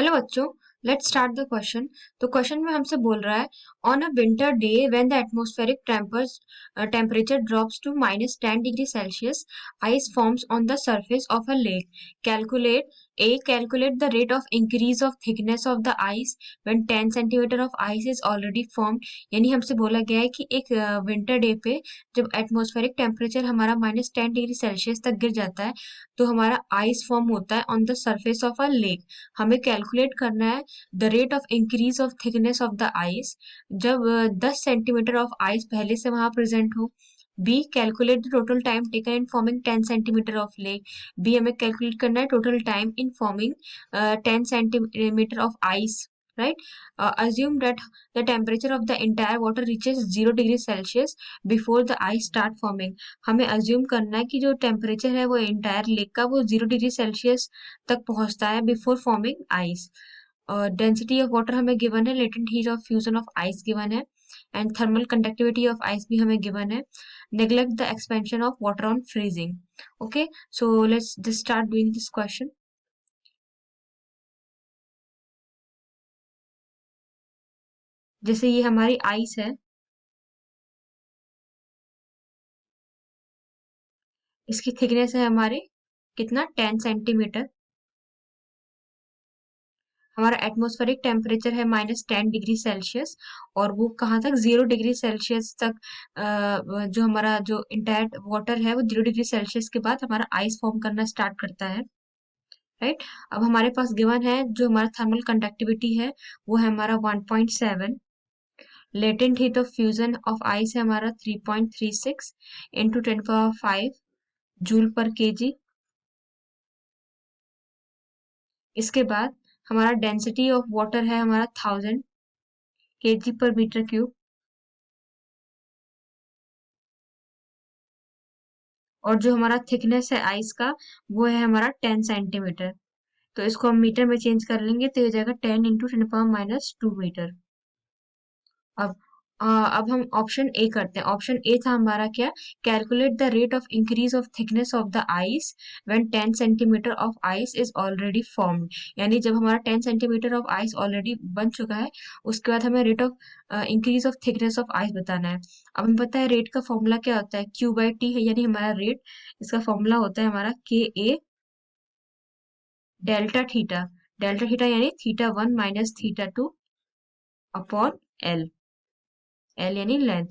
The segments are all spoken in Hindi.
हेलो बच्चों, लेट्स स्टार्ट द क्वेश्चन। तो क्वेश्चन में हमसे बोल रहा है, on a winter day when the atmospheric temperature drops to -10 degree Celsius, ice forms on the surface of a lake. Calculate the rate of increase of thickness of the ice when 10 centimetre of ice is already formed. यानी हमसे बोला गया है कि एक विंटर डे पे जब एटमॉस्फेरिक टेम्परेचर हमारा -10 डिग्री सेल्सियस तक गिर जाता है तो हमारा आइस फॉर्म होता है on the surface of a lake. हमें कैलकुलेट करना है the rate of increase of thickness of the ice जब 10 सेंटीमीटर ऑफ आइस पहले से वहां प्रेजेंट हो। B, calculate the total time taken in forming 10 centimetre of lake. B, हमें कैलकुलेट करना है total time in forming 10 centimetre of ice, right? Assume that the temperature of the entire water reaches 0 degree Celsius before the ice start forming. हमें assume करना है कि जो टेम्परेचर है वो एंटायर लेक का वो 0 डिग्री सेल्सियस तक पहुंचता है before forming ice. Density of water हमें गिवन है, latent heat of fusion of ice given है, and thermal conductivity of ice भी हमें गिवन है। Neglect the expansion of water on freezing. Okay, so let's just start doing this question. जैसे ये हमारी आइस है, इसकी थिकनेस है हमारे कितना 10 सेंटीमीटर। हमारा एटमॉस्फेरिक टेम्परेचर है -10 डिग्री सेल्सियस, और वो कहाँ तक 0 डिग्री सेल्सियस तक। जो हमारा जो इंटायर वाटर है वो 0 डिग्री सेल्सियस के बाद हमारा आइस फॉर्म करना स्टार्ट करता है, राइट? अब हमारे पास गिवन है जो हमारा थर्मल कंडक्टिविटी है वो है हमारा 1.7। Latent heat of fusion of ice है हमारा 3.36 इंटू 10 पावर 5 जूल पर केजी। इसके बाद हमारा डेंसिटी ऑफ वाटर है हमारा 1000 केजी पर मीटर क्यूब, और जो हमारा थिकनेस है आइस का वो है हमारा 10 सेंटीमीटर। तो इसको हम मीटर में चेंज कर लेंगे तो ये हो जाएगा 10 × 10⁻²मीटर। अब अब हम ऑप्शन ए करते हैं। ऑप्शन ए था हमारा क्या, calculate the rate of increase of thickness of the ice when 10 centimetre of ice is already formed. यानी जब हमारा 10 सेंटीमीटर ऑफ आइस ऑलरेडी बन चुका है उसके बाद हमें rate of increase of thickness of ice बताना है। अब हमें पता है रेट का फॉर्मूला क्या होता है, Q/T है, यानी हमारा रेट, इसका फॉर्मूला होता है हमारा KA delta theta. Delta theta यानी θ1 - θ2 अपॉन एल। एल यानी लेंथ।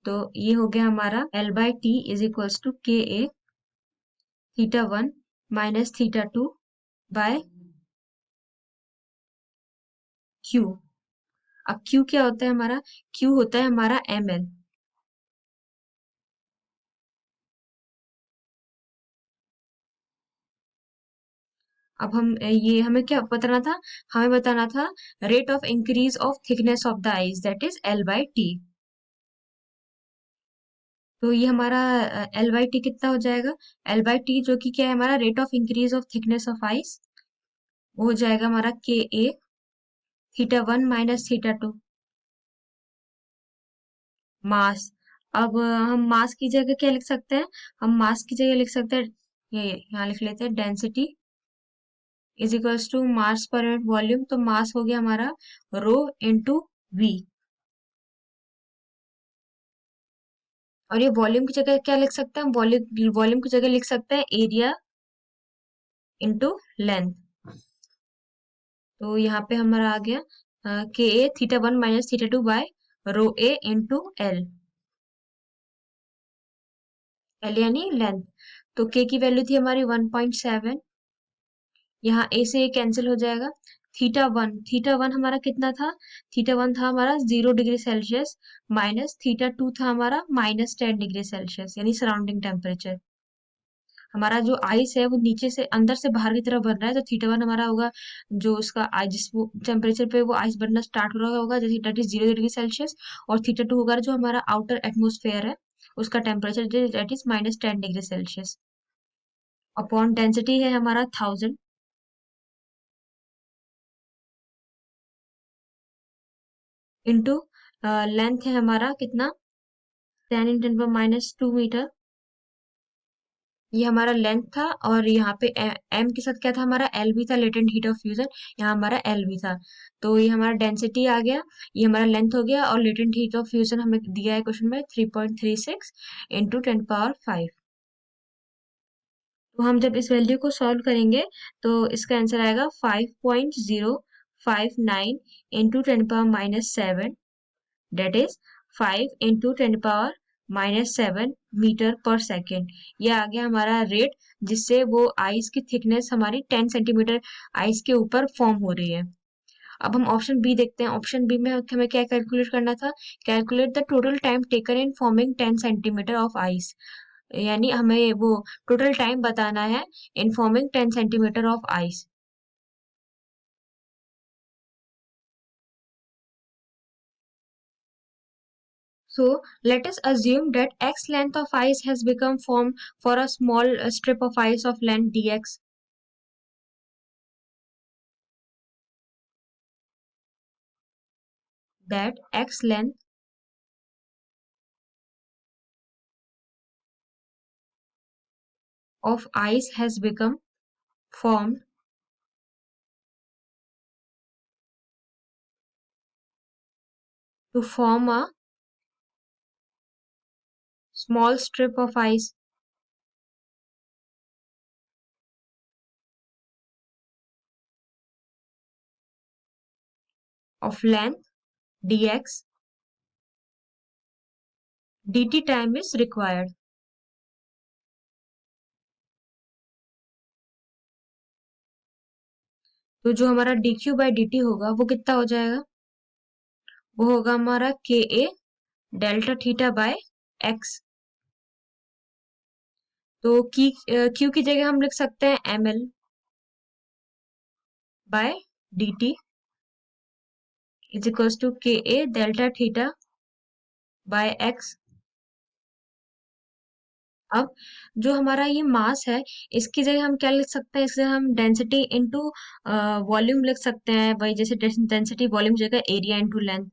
तो ये हो गया हमारा L/T is equals to KA θ1 - θ2 by Q। अब Q क्या होता है हमारा, Q होता है हमारा ml। अब हम ये हमें क्या बताना था, हमें बताना था rate of increase of thickness of the ice, that is L/T। तो ये हमारा L/T कितना हो जाएगा, L/T जो कि क्या है हमारा rate of increase of thickness of ice, वो हो जाएगा हमारा KA θ1 - θ2 मास। अब हम मास की जगह क्या लिख सकते हैं, हम मास की जगह लिख सकते हैं, ये यहाँ लिख लेते हैं, density is equals to mass per unit volume. तो मास हो गया हमारा रो इंटू वी, और ये वॉल्यूम की जगह क्या लिख सकते हैं, वॉल्यूम वॉल्यूम की जगह लिख सकते हैं एरिया इंटू लेंथ। तो यहाँ पे हमारा आ गया KA θ1 - θ2 बाय रो ए इंटू एल। एल यानी लेंथ। तो के की वैल्यू थी हमारी 1.7, यहाँ ए से ए कैंसिल हो जाएगा। थीटा वन हमारा कितना था, थीटा वन था हमारा 0 डिग्री सेल्सियस, माइनस θ2 था हमारा -10 डिग्री सेल्सियस, यानी सराउंडिंग टेम्परेचर। हमारा जो आइस है वो नीचे से अंदर से बाहर की तरफ बन रहा है, तो θ1 हमारा होगा जो उसका जिस टेम्परेचर पे वो आइस बनना स्टार्ट हो रहा होगा, जैसे दैट इज 0 डिग्री सेल्सियस। और θ2 होगा जो हमारा आउटर एटमोस्फेयर है उसका temperature, that is -10 degree Celsius. Upon density है हमारा 1000 इंटू लेंथ है हमारा कितना, 10 × 10⁻² मीटर, ये हमारा लेंथ था, और यहाँ पे एम के साथ क्या था, हमारा एल भी था, लेटेंट हीट ऑफ फ्यूजन। यहाँ हमारा एल भी था। तो ये हमारा डेंसिटी आ गया, ये हमारा लेंथ हो गया, और लेटेंट हीट ऑफ फ्यूजन हमें दिया है क्वेश्चन में 3.36 इंटू 10 पावर 5। तो हम जब इस वैल्यू को सॉल्व करेंगे तो इसका आंसर आएगा 5.059 into 10 power -7, that is 5 into 10 power -7 metre per second. ये आ गया हमारा रेट, जिससे वो आइस की थिकनेस हमारी 10 सेंटीमीटर आइस के ऊपर फॉर्म हो रही है। अब हम ऑप्शन बी देखते हैं। ऑप्शन बी में हमें क्या कैलकुलेट करना था, calculate the total time taken in forming 10 centimetre of ice. यानी हमें वो टोटल टाइम बताना है इन forming 10 centimetre of ice. So let us assume that x length of ice has become formed for a small strip of ice of length dx. That x length of ice has become formed to form a small strip of ice of length dx. dt time is required. तो जो हमारा dq/dt होगा वो कितना हो जाएगा, वो होगा हमारा ka delta theta by x। तो q की जगह हम लिख सकते हैं ml/dt is equals to ka delta theta by x। अब जो हमारा ये मास है, इसकी जगह हम क्या लिख सकते हैं, इससे हम डेंसिटी इनटू वॉल्यूम लिख सकते हैं। वही जैसे डेंसिटी वॉल्यूम जगह एरिया इनटू लेंथ,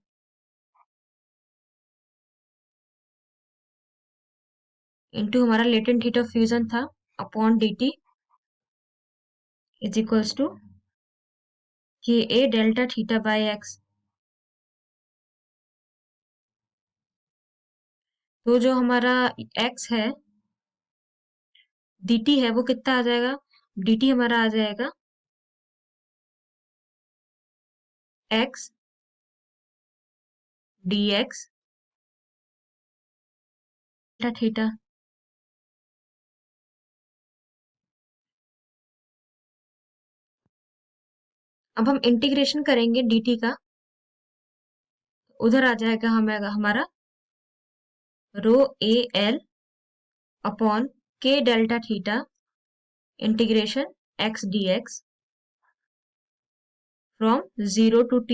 इनटू हमारा लेटेंट हीट ऑफ फ्यूजन था upon dt is equals to ka delta theta by x। तो जो हमारा x है, dt है, वो कितना आ जाएगा, dt हमारा आ जाएगा x dx डेल्टा थीटा। अब हम इंटीग्रेशन करेंगे dt का, उधर आ जाएगा हमें हमारा rho A L upon K delta theta integration x dx from 0 to t।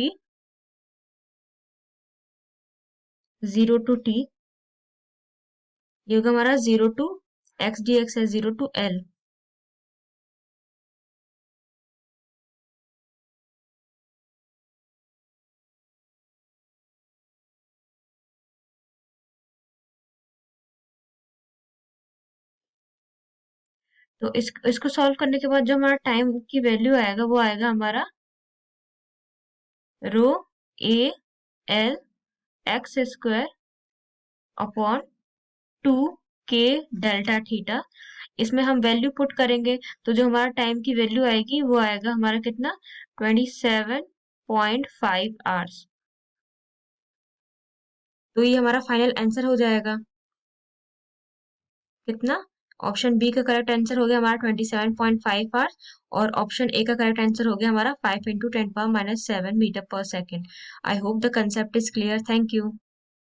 ये होगा हमारा 0 टू x dx है 0 टू l। तो इसको सॉल्व करने के बाद जो हमारा टाइम की वैल्यू आएगा, वो आएगा हमारा rho A L x square upon 2 k delta theta. इसमें हम वैल्यू पुट करेंगे तो जो हमारा टाइम की वैल्यू आएगी वो आएगा हमारा कितना, 27.5 आवर्स। तो ये हमारा फाइनल आंसर हो जाएगा कितना, ऑप्शन बी का करेक्ट आंसर हो गया हमारा 27.5 आवर्स, और ऑप्शन ए का करेक्ट आंसर हो गया हमारा 5 into 10 power -7 metre per second. I hope the concept is clear. Thank you.